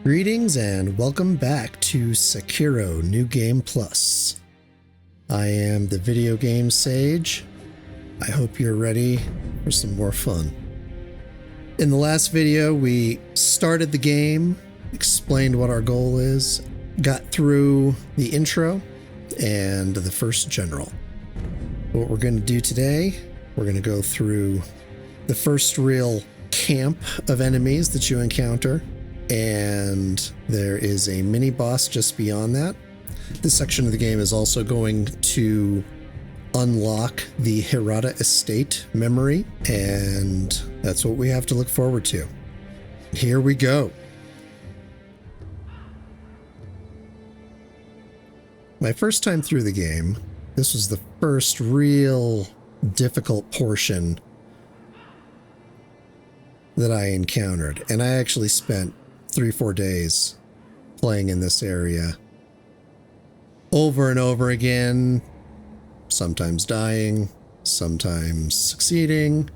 Greetings and welcome back to Sekiro New Game Plus. I am the video game sage. I hope you're ready for some more fun. In the last video, we started the game, explained what our goal is, got through the intro and the first general. What we're going to do today, we're going to go through the first real camp of enemies that you encounter, and there is a mini boss just beyond that. This section of the game is also going to unlock the Hirata estate memory, and that's what we have to look forward to. Here we go. My first time through the game, this was the first real difficult portion that I encountered, and I actually spent 3-4 days playing in this area over and over again, sometimes dying, sometimes succeeding,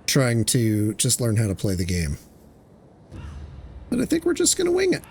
trying to just learn how to play the game. But I think we're just going to wing it.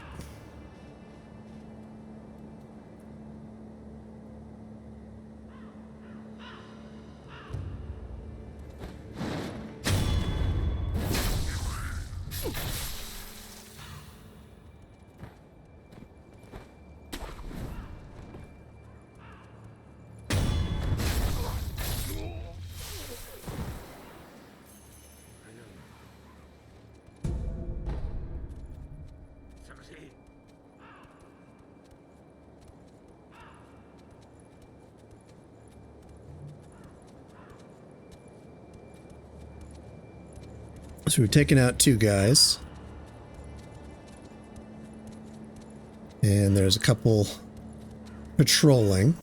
So we've taken out 2 guys. And there's a couple patrolling.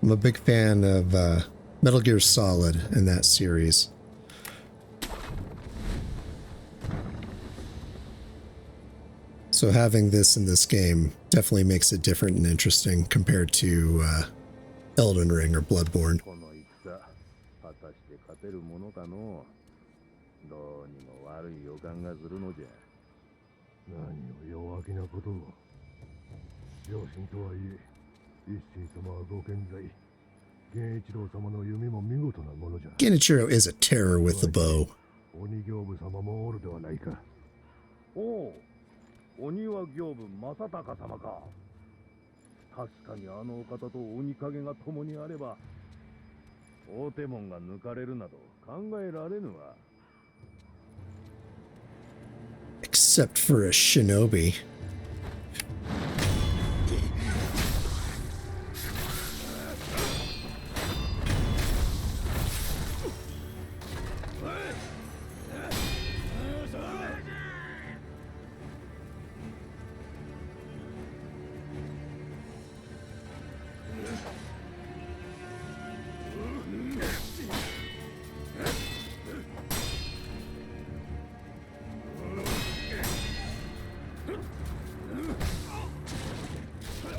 I'm a big fan of Metal Gear Solid in that series. So having this in this game definitely makes it different and interesting compared to Elden Ring or Bloodborne. Genichiro is a terror with the bow. 鬼は行部正隆様か。確かにあのお方と鬼影が共にあれば、大手門が抜かれるなど考えられぬわ。Except for a Shinobi.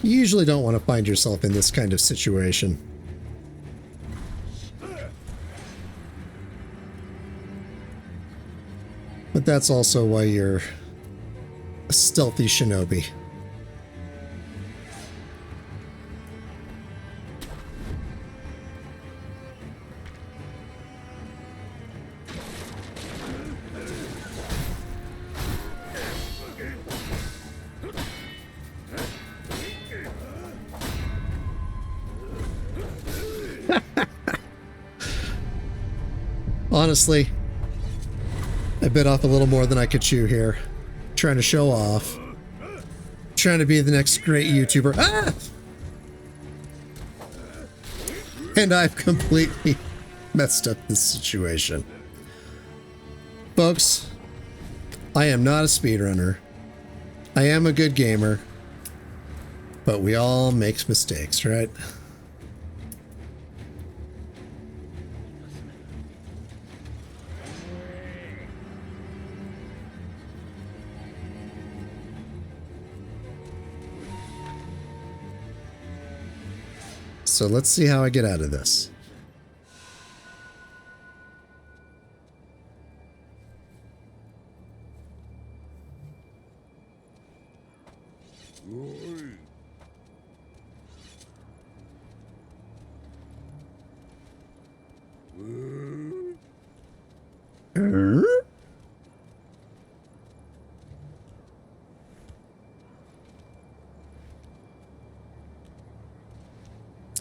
You usually don't want to find yourself in this kind of situation. But that's also why you're a stealthy shinobi. Honestly, I bit off a little more than I could chew here. Trying to show off. Trying to be the next great YouTuber. Ah! And I've completely messed up this situation. Folks, I am not a speedrunner. I am a good gamer. But we all make mistakes, right? so let's see how I get out of this.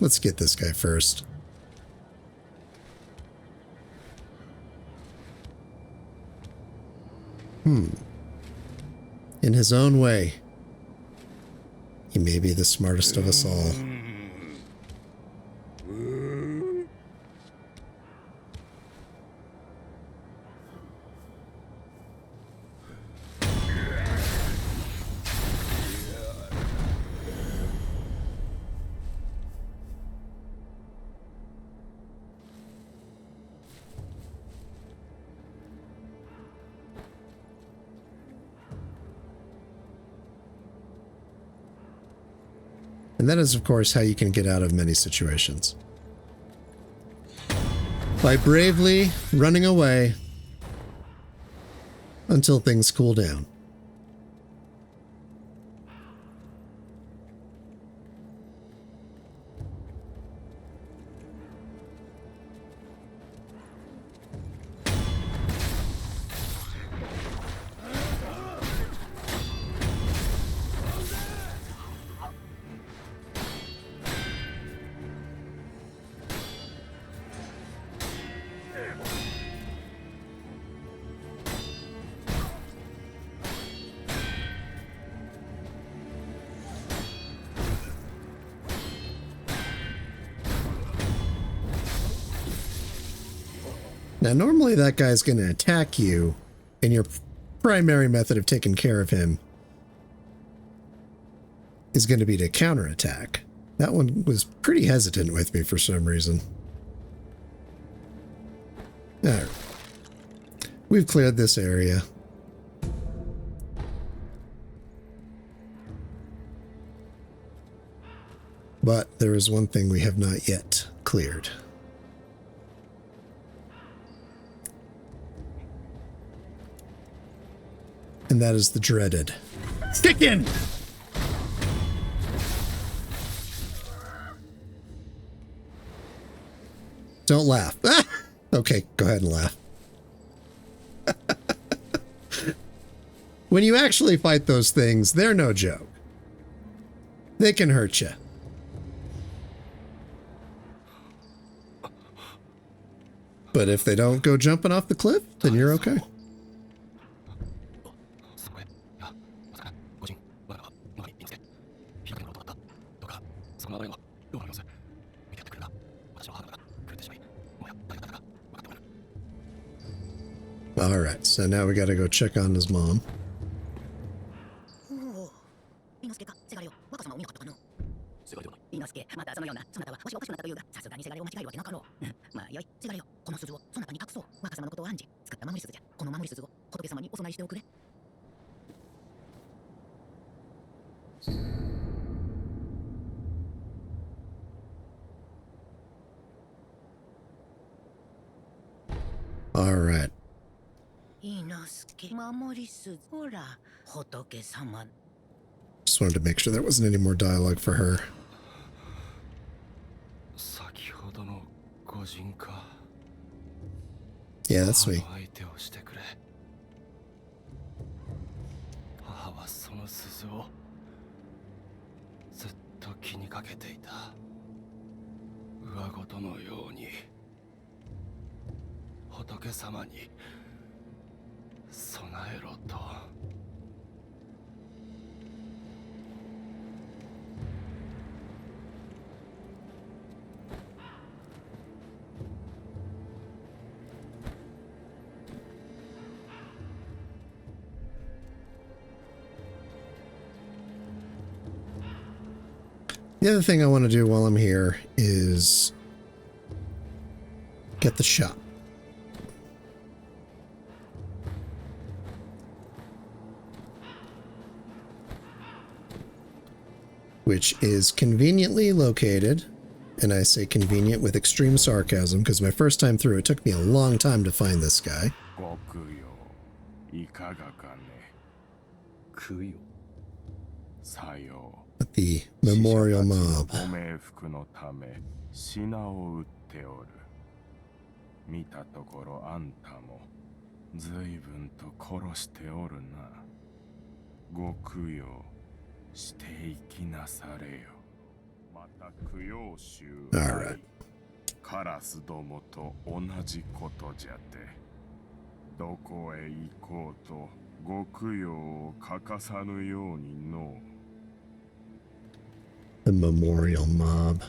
Let's get this guy first. In his own way, he may be the smartest of us all. And that is, of course, how you can get out of many situations. By bravely running away until things cool down. Now, normally that guy's going to attack you, and your primary method of taking care of him is going to be to counterattack. That one was pretty hesitant with me for some reason. Alright. We've cleared this area. But there is one thing we have not yet cleared. And that is the dreaded Chicken! Don't laugh. Okay, go ahead and laugh. When you actually fight those things, they're no joke. They can hurt you. But if they don't go jumping off the cliff, then you're okay. Alright, so now we gotta go check on his mom. Alright. Just wanted to make sure there wasn't any more dialogue for her. Yeah, that's me. The other thing I want to do while I'm here is get the shop. Which is conveniently located and I say convenient with extreme sarcasm because my first time through, it took me a long time to find this guy. At the memorial mob. Alright. カラスどもと同じことじゃて、どこへ行こうとご供養を欠かさぬようにの。The memorial mob.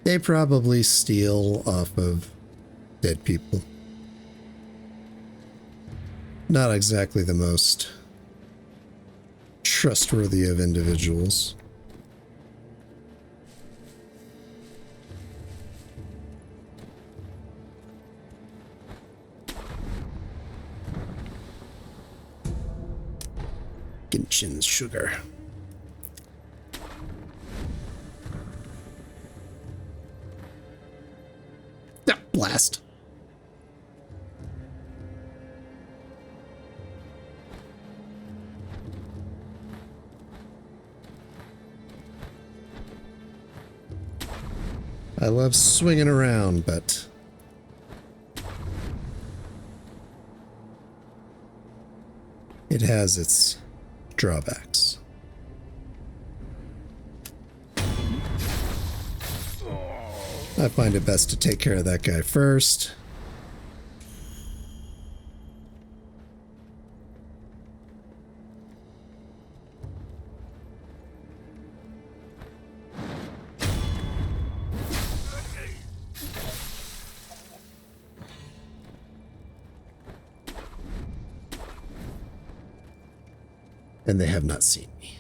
They probably steal off of dead people. Not exactly the most trustworthy of individuals. Genshin's sugar. Ah, blast. I love swinging around, but it has its drawbacks. I find it best to take care of that guy first. And they have not seen me.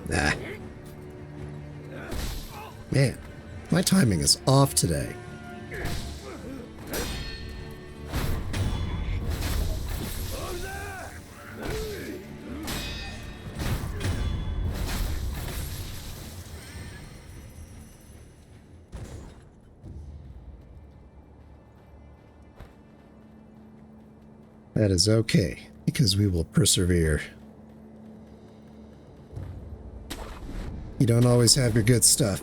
Nah. Man, my timing is off today. That is okay, because we will persevere. You don't always have your good stuff.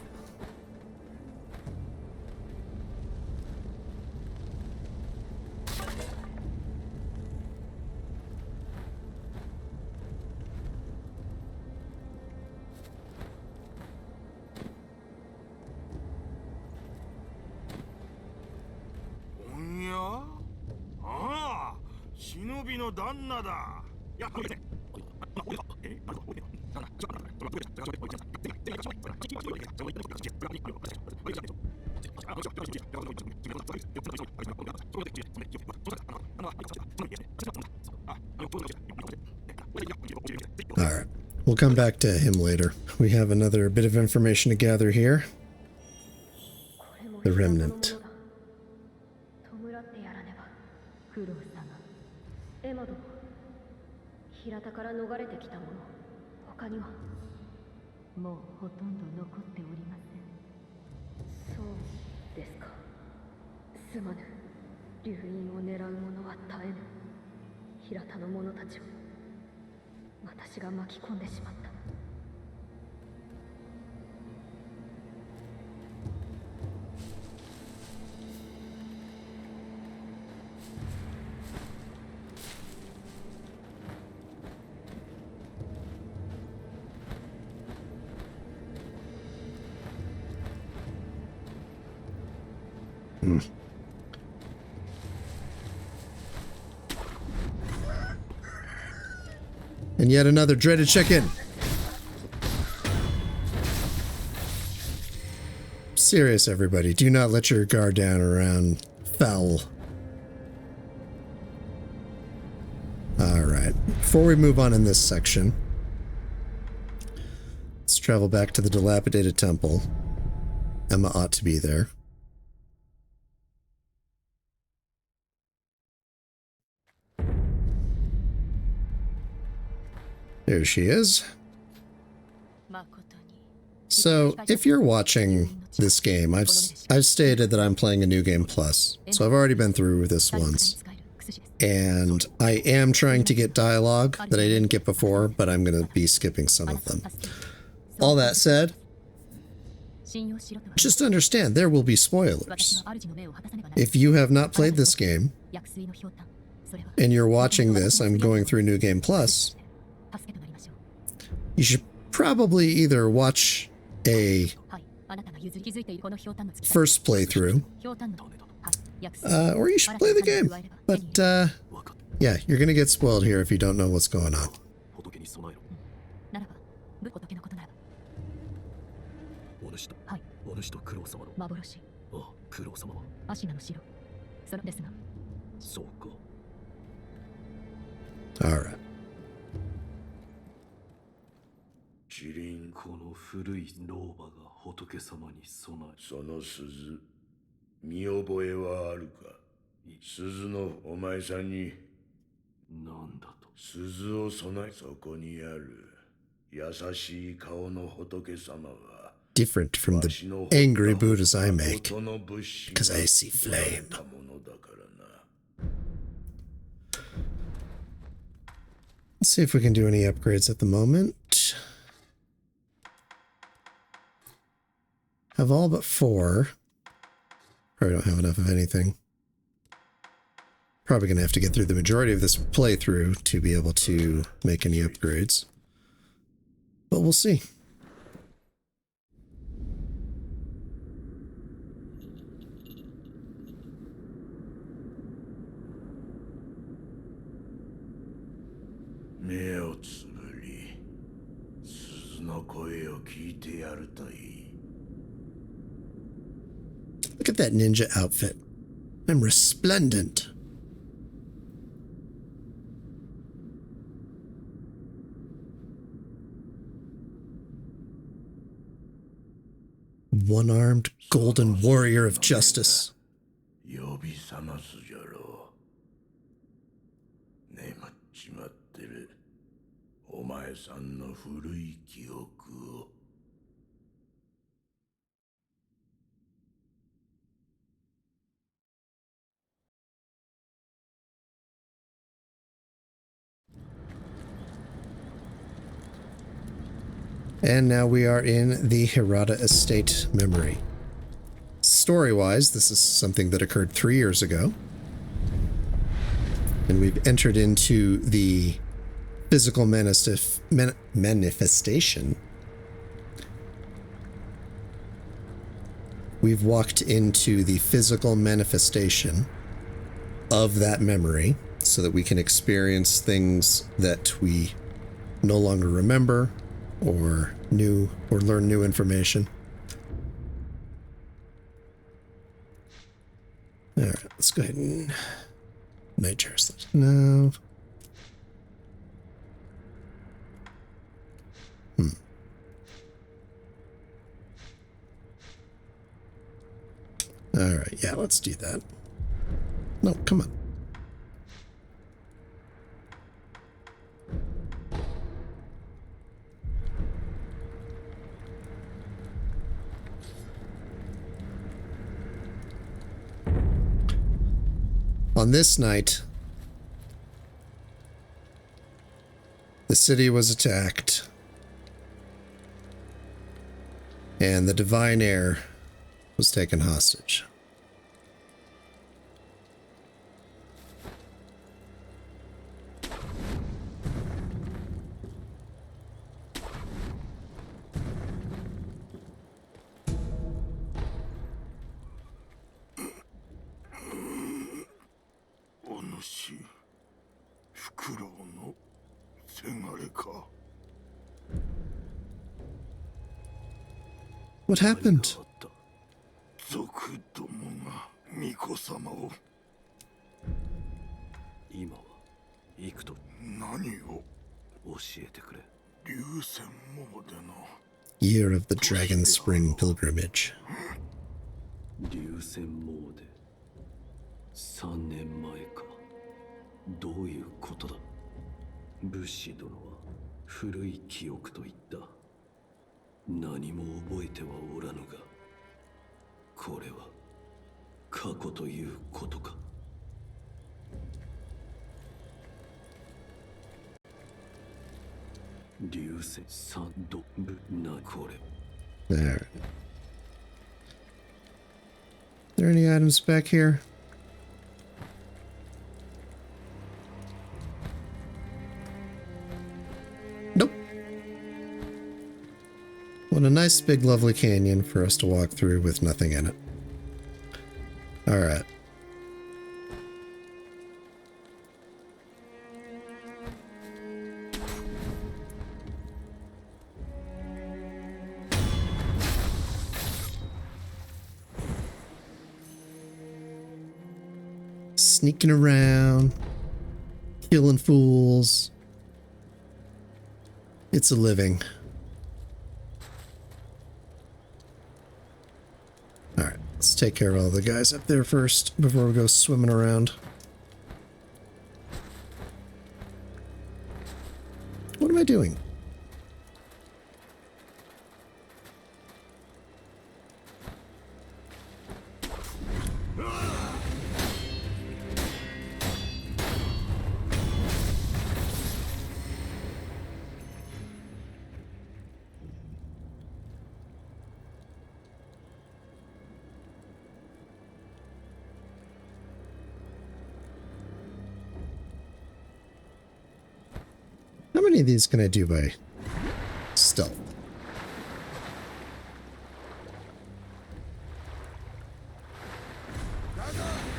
Shinobiの旦那だ。Alright, we'll come back to him later. We have another bit of information to gather here. The Remnant. 平田から逃れてきたもの、他にはもうほとんど残っておりません。そうですか。すまぬ。流因を狙う者は絶えぬ。平田の者たちを私が巻き込んでしまった。And yet another dreaded check-in. serious, everybody. Do not let your guard down around foul. Alright. Before we move on in this section, let's travel back to the dilapidated temple. Emma ought to be there. There she is. So, if you're watching this game, I've stated that I'm playing a New Game Plus. So I've already been through this once. And I am trying to get dialogue that I didn't get before, but I'm going to be skipping some of them. All that said, just understand there will be spoilers. If you have not played this game, and you're watching this, I'm going through New Game Plus, you should probably either watch a first playthrough, or you should play the game. But, yeah, you're gonna get spoiled here if you don't know what's going on. Alright. キリンこの古い老婆が仏様に備えその鈴見覚えはあるか鈴のお前さんになんだと鈴を備えそこにある優しい顔の仏様は Different from the angry Buddhas I make, because I see flame. Let's see if we can do any upgrades at the moment. Have all but 4. Probably don't have enough of anything. Probably going to have to get through the majority of this playthrough to be able to make any upgrades. But we'll see. Look at that ninja outfit. I'm resplendent. One-armed golden warrior of justice. 呼び覚ますじゃろう。眠っちまってる。お前さんの古い記憶を。And now we are in the Hirata estate memory. Story-wise, this is something that occurred 3 years ago. And we've entered into the physical manifestation. We've walked into the physical manifestation of that memory so that we can experience things that we no longer remember or learn new information. All right, let's go ahead and night chairs. No. All right, yeah, let's do that. No, come on. On this night, the city was attacked, and the divine heir was taken hostage. What happened? 族どもが巫女様を。今は行くと何を。教えてくれ。流泉モーデの。 Year of the Dragon Spring Pilgrimage. 流泉モーデ3年前か。どういうことだ。武士殿は古い記憶と言った。何も覚えてはおらぬが、これは過去ということか。流星三度部なこれ。There. Are there any items back here? Nope. What a nice big lovely canyon for us to walk through with nothing in it. Alright. Sneaking around, killing fools. It's a living. Alright, let's take care of all the guys up there first before we go swimming around. What am I doing? How many of these can I do by stealth?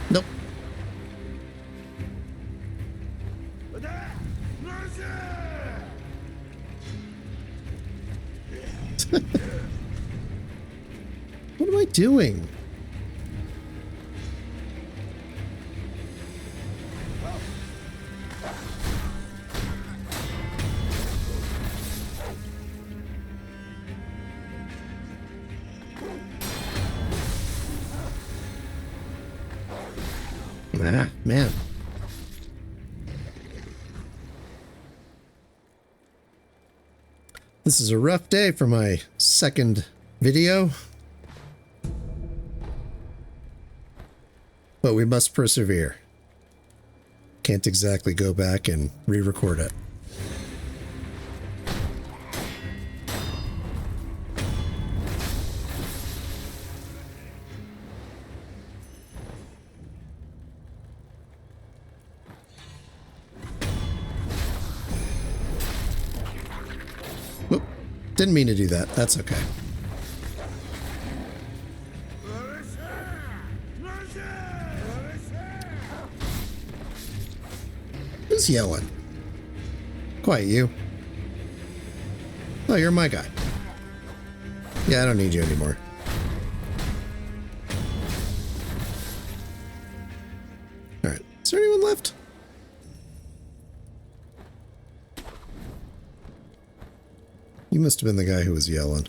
Nope. What am I doing? Ah, man. This is a rough day for my second video. But we must persevere. Can't exactly go back and re-record it. Whoop. Didn't mean to do that. That's okay. Who's yelling? Quiet, you. Oh, you're my guy. Yeah, I don't need you anymore. Alright. Is there anyone left? You must have been the guy who was yelling.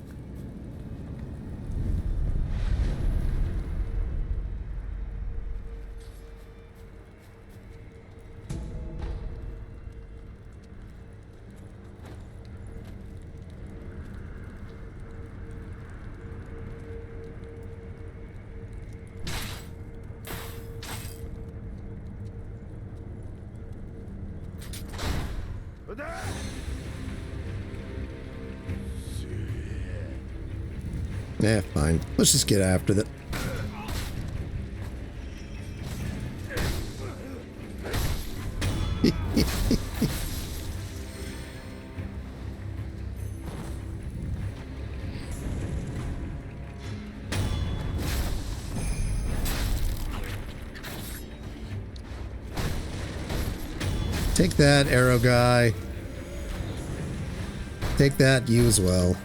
Yeah, fine. Let's just get after it. Take that, arrow guy. Take that, you as well.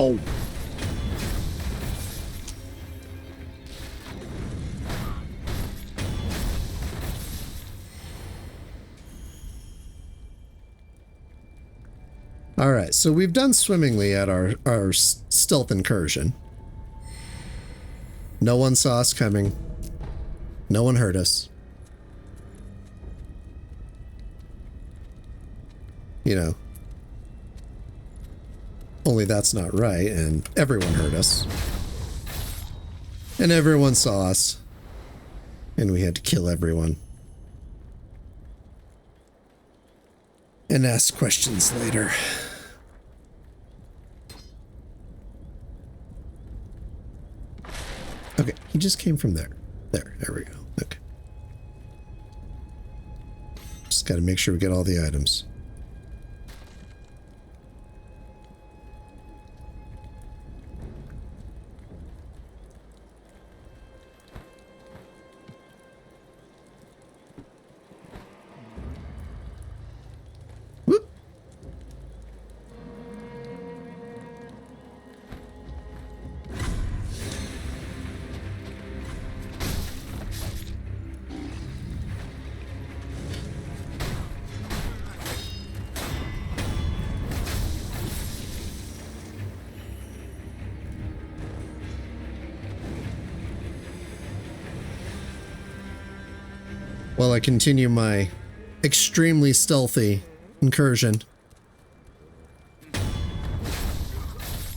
Ow! All right, so we've done swimmingly at our stealth incursion. No one saw us coming. No one heard us. You know. Only that's not right, and everyone heard us. And everyone saw us. And we had to kill everyone. And ask questions later. Okay, he just came from there. There we go. Okay. Just gotta make sure we get all the items. Whoop. While I continue my extremely stealthy incursion.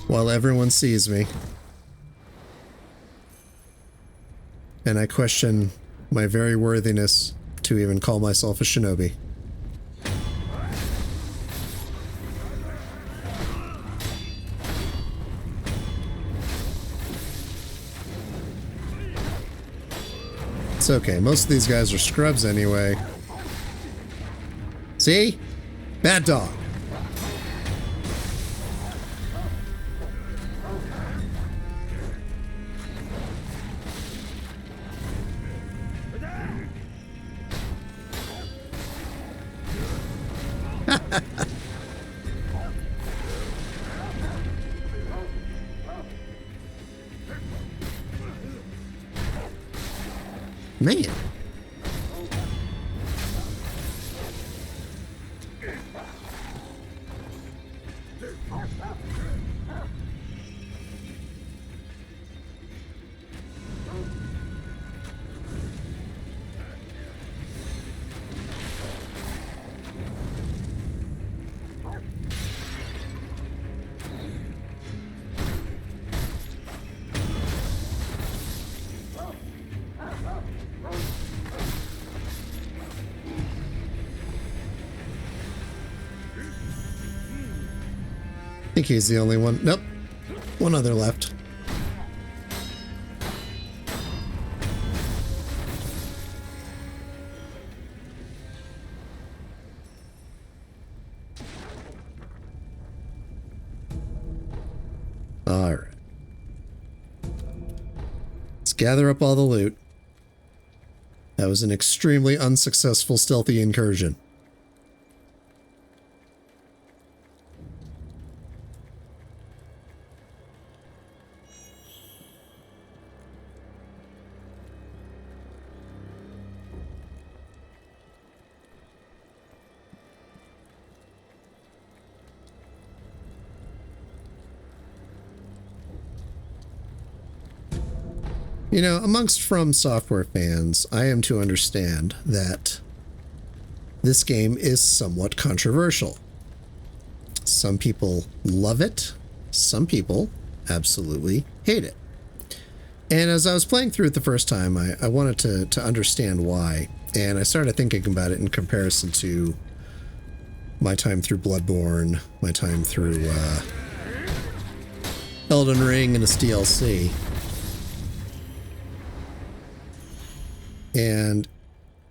While everyone sees me. And I question my very worthiness to even call myself a shinobi. It's okay, most of these guys are scrubs anyway. See? Bad dog. Man. I think he's the only one. Nope. One other left. All right. Let's gather up all the loot. That was an extremely unsuccessful stealthy incursion. You know, amongst From Software fans, I am to understand that this game is somewhat controversial. Some people love it. Some people absolutely hate it. And as I was playing through it the first time, I wanted to understand why. And I started thinking about it in comparison to my time through Bloodborne, my time through Elden Ring and its DLC. And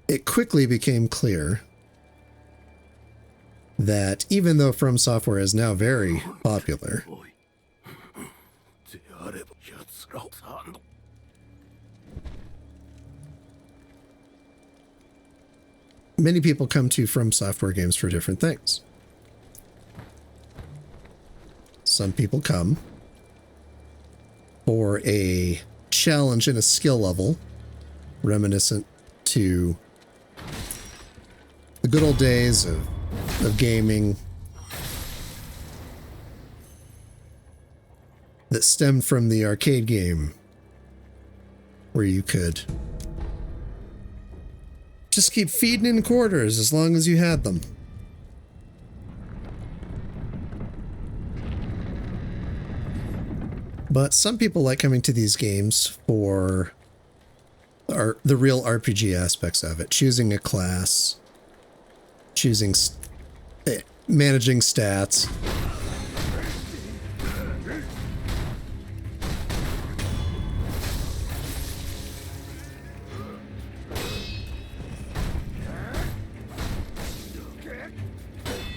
it quickly became clear that even though From Software is now very popular, many people come to From Software games for different things. Some people come for a challenge and a skill level reminiscent to the good old days of gaming that stemmed from the arcade game where you could just keep feeding in quarters as long as you had them. But some people like coming to these games for the real RPG aspects of it. Choosing a class, managing stats.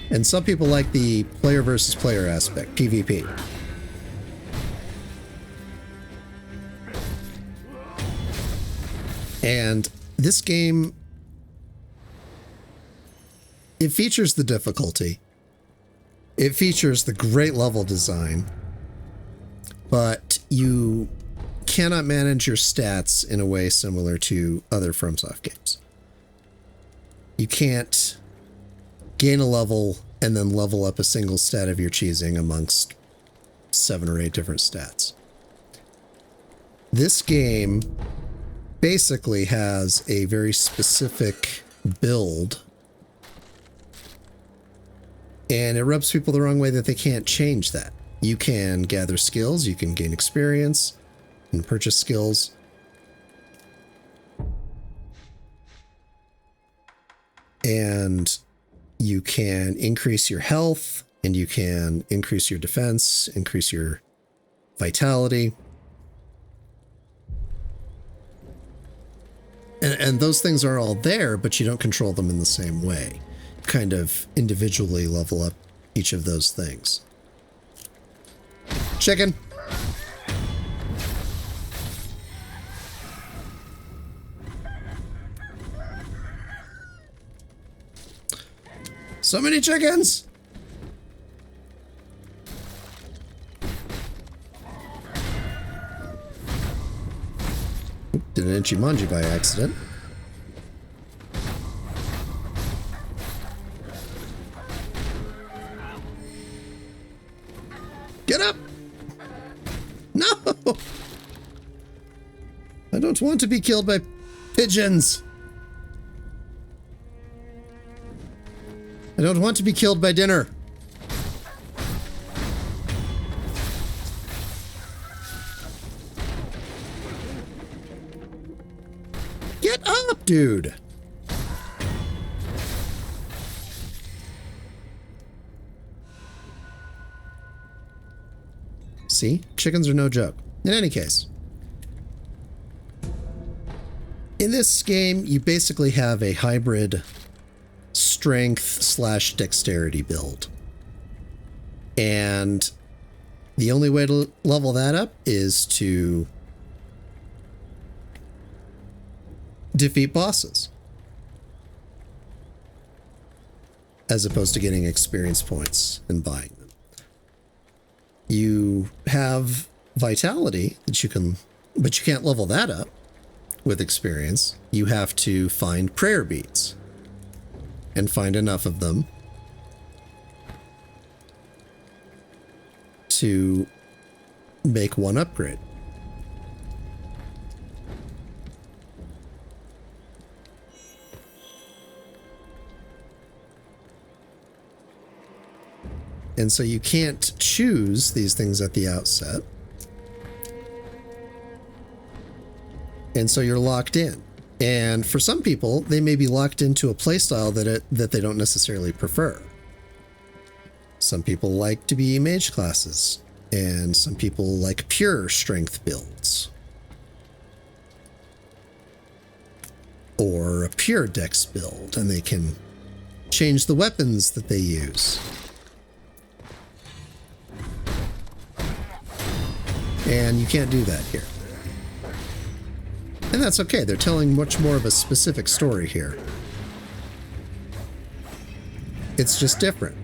And some people like the player versus player aspect, PvP. And this game, it features the difficulty. It features the great level design, but you cannot manage your stats in a way similar to other FromSoft games. You can't gain a level and then level up a single stat of your choosing amongst 7 or 8 different stats. This game basically has a very specific build, and it rubs people the wrong way that they can't change that. You can gather skills, you can gain experience, and purchase skills. And you can increase your health, and you can increase your defense, increase your vitality. And those things are all there, but you don't control them in the same way. You kind of individually level up each of those things. Chicken. So many chickens! Did an Ichimonji by accident. Get up! No! I don't want to be killed by pigeons. I don't want to be killed by dinner. Get up, dude. See? Chickens are no joke. In any case, in this game, you basically have a hybrid strength/dexterity build. And the only way to level that up is to defeat bosses, as opposed to getting experience points and buying them. You have vitality that you can, but you can't level that up with experience. You have to find prayer beads and find enough of them to make one upgrade. And so you can't choose these things at the outset. And so you're locked in. And for some people, they may be locked into a playstyle that they don't necessarily prefer. Some people like to be mage classes, and some people like pure strength builds, or a pure dex build, and they can change the weapons that they use. And you can't do that here. And that's okay, they're telling much more of a specific story here. It's just different.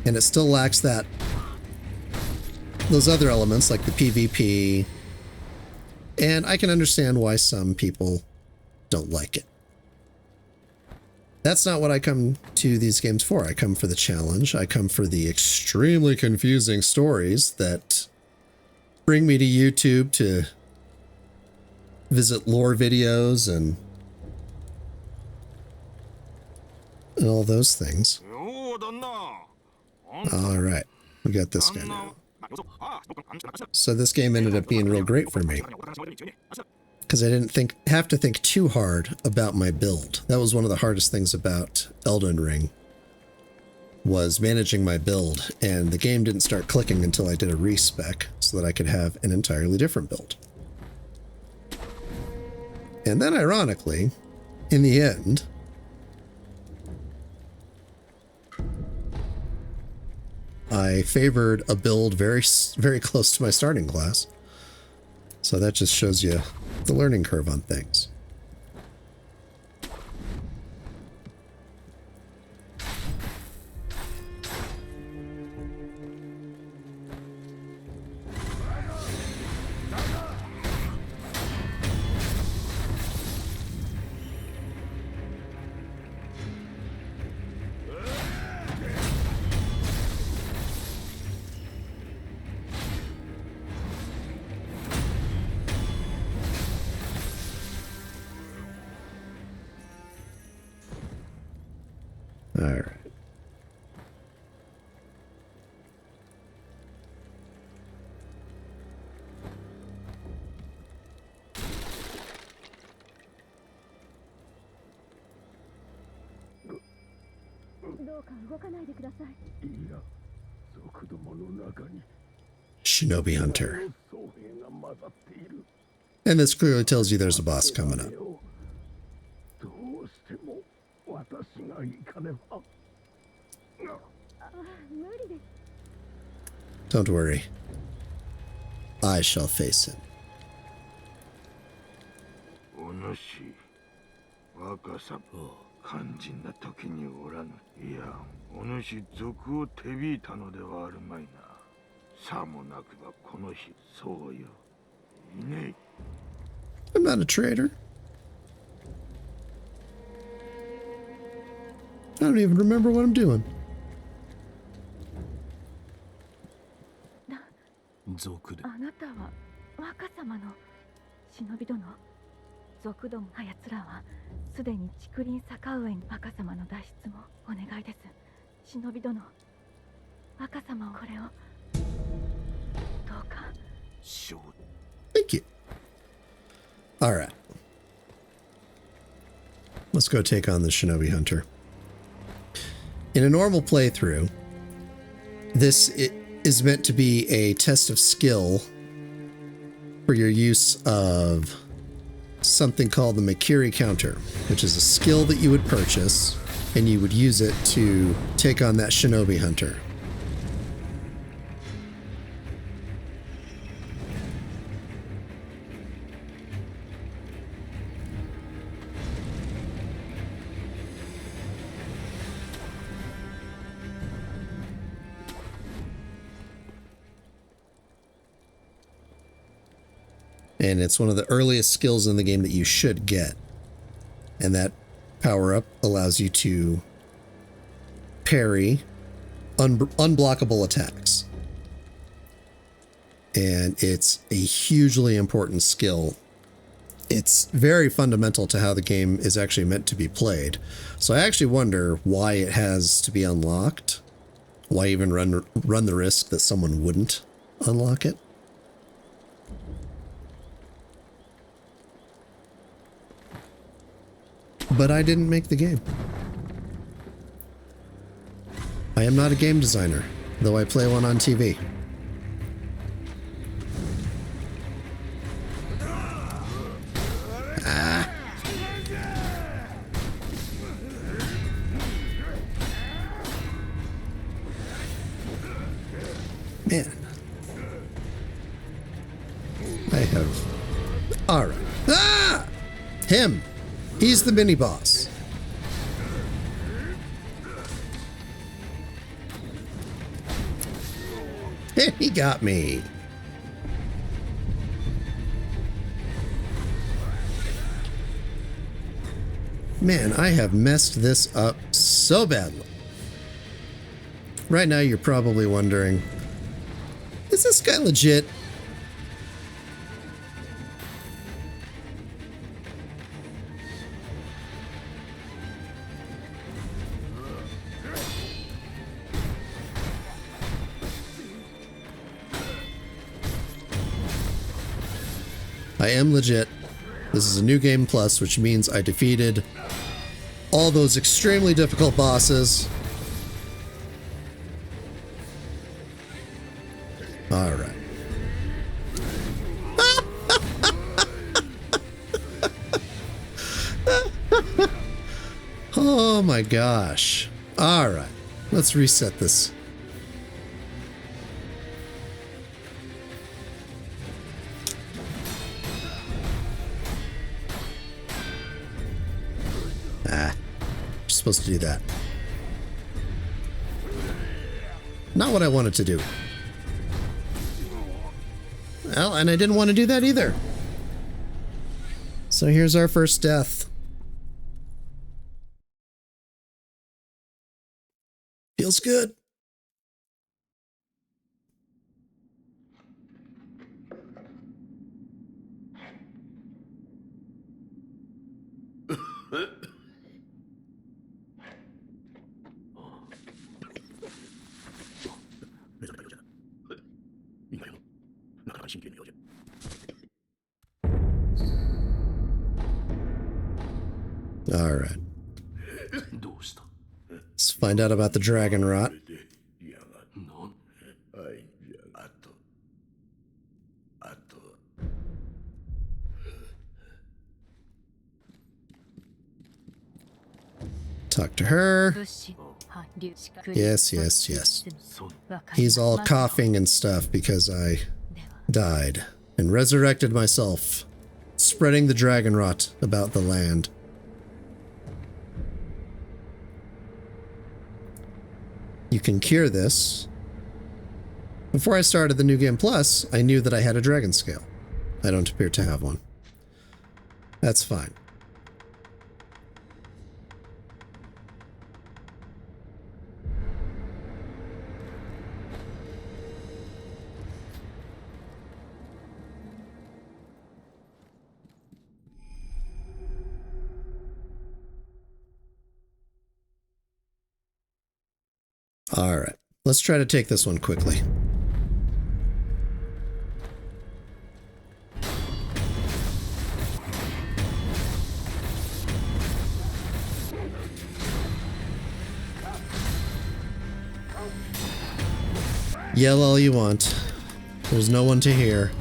And it still lacks those other elements like the PvP And I can understand why some people don't like it. That's not what I come to these games for. I come for the challenge. I come for the extremely confusing stories that bring me to YouTube to visit lore videos and all those things. All right, we got this guy now. So this game ended up being real great for me because I didn't have to think too hard about my build. That was one of the hardest things about Elden Ring, was managing my build, and the game didn't start clicking until I did a respec so that I could have an entirely different build. And then ironically, in the end, I favored a build very, very close to my starting class. So that just shows you the learning curve on things. All right. Shinobi Hunter. And this clearly tells you there's a boss coming up. Don't worry. I shall face him. お主、若さ、肝心な時におらぬ。いや、お主賊を手引いたのではあるまいな。さもなくばこの日、そうよ。いねえ。 I'm not a traitor. I don't even remember what I'm doing. 族で。あなたは若様の忍び殿。族どもあやつらはすでに竹林坂上に若様の脱出もお願いです。忍び殿、若様をこれをどうか。Thank you. All right. Let's go take on the Shinobi Hunter. In a normal playthrough, this is meant to be a test of skill for your use of something called the Makiri counter, which is a skill that you would purchase and you would use it to take on that Shinobi Hunter. And it's one of the earliest skills in the game that you should get. And that power-up allows you to parry unblockable attacks. And it's a hugely important skill. It's very fundamental to how the game is actually meant to be played. So I actually wonder why it has to be unlocked. Why even run the risk that someone wouldn't unlock it? But I didn't make the game. I am not a game designer, though I play one on TV. Ah. Man. I have... Alright. Ah! Him! He's the mini-boss. He got me. Man, I have messed this up so badly. Right now, you're probably wondering, is this guy legit? I am legit. This is a new game plus, which means I defeated all those extremely difficult bosses. All right. Oh my gosh. All right. Let's reset this. Supposed to do that. Not what I wanted to do. Well, and I didn't want to do that either. So here's our first death. Feels good. All right. Let's find out about the dragon rot. Talk to her. Yes, yes, yes. He's all coughing and stuff because I died and resurrected myself, spreading the dragon rot about the land. You can cure this. Before I started the New Game Plus, I knew that I had a dragon scale. I don't appear to have one. That's fine. All right, let's try to take this one quickly. Yell all you want. There's no one to hear.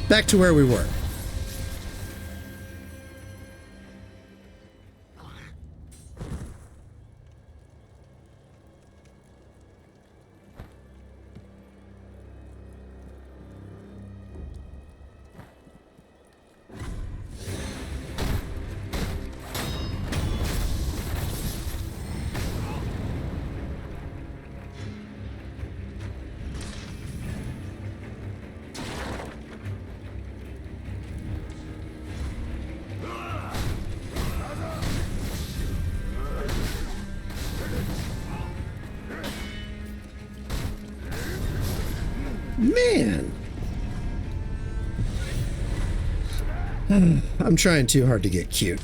Back to where we were. Man. I'm trying too hard to get cute.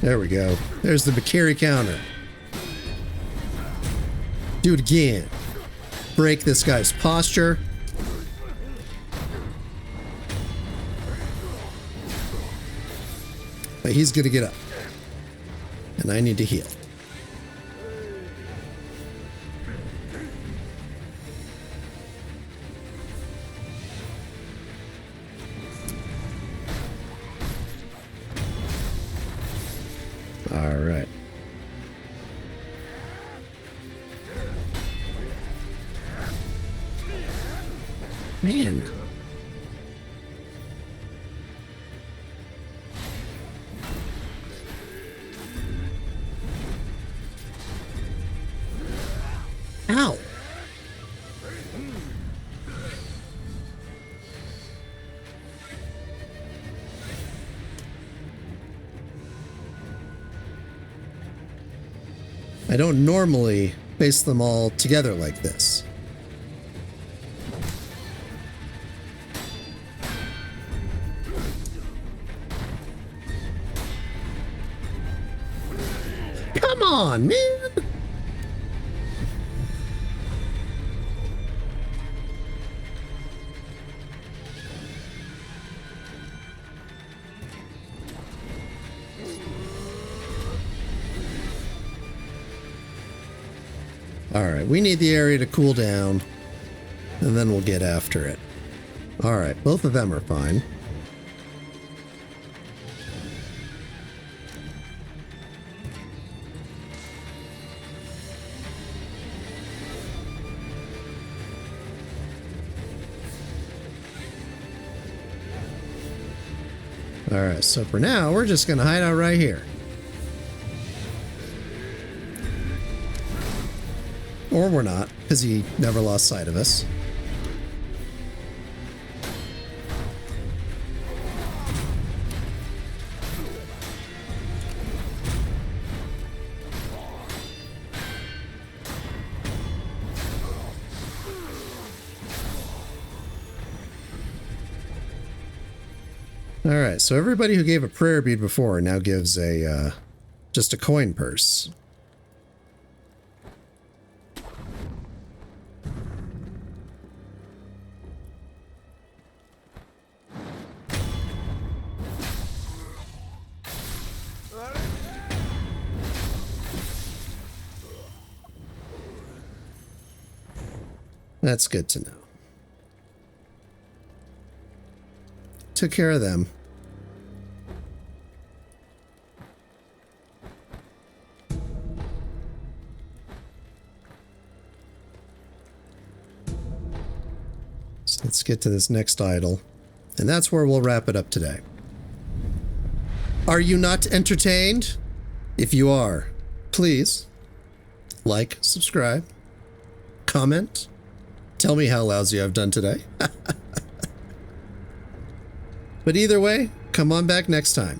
There we go. There's the Bakiri counter. Do it again. Break this guy's posture. But he's gonna get up. And I need to heal. Man. Ow. I don't normally face them all together like this. Come on, man! Alright, we need the area to cool down, and then we'll get after it. Alright, both of them are fine. Alright, so for now, we're just gonna hide out right here. Or we're not, because he never lost sight of us. Alright, so everybody who gave a prayer bead before now gives a, just a coin purse. That's good to know. Took care of them. So let's get to this next idol. And that's where we'll wrap it up today. Are you not entertained? If you are, please like, subscribe, comment, tell me how lousy I've done today. But either way, come on back next time.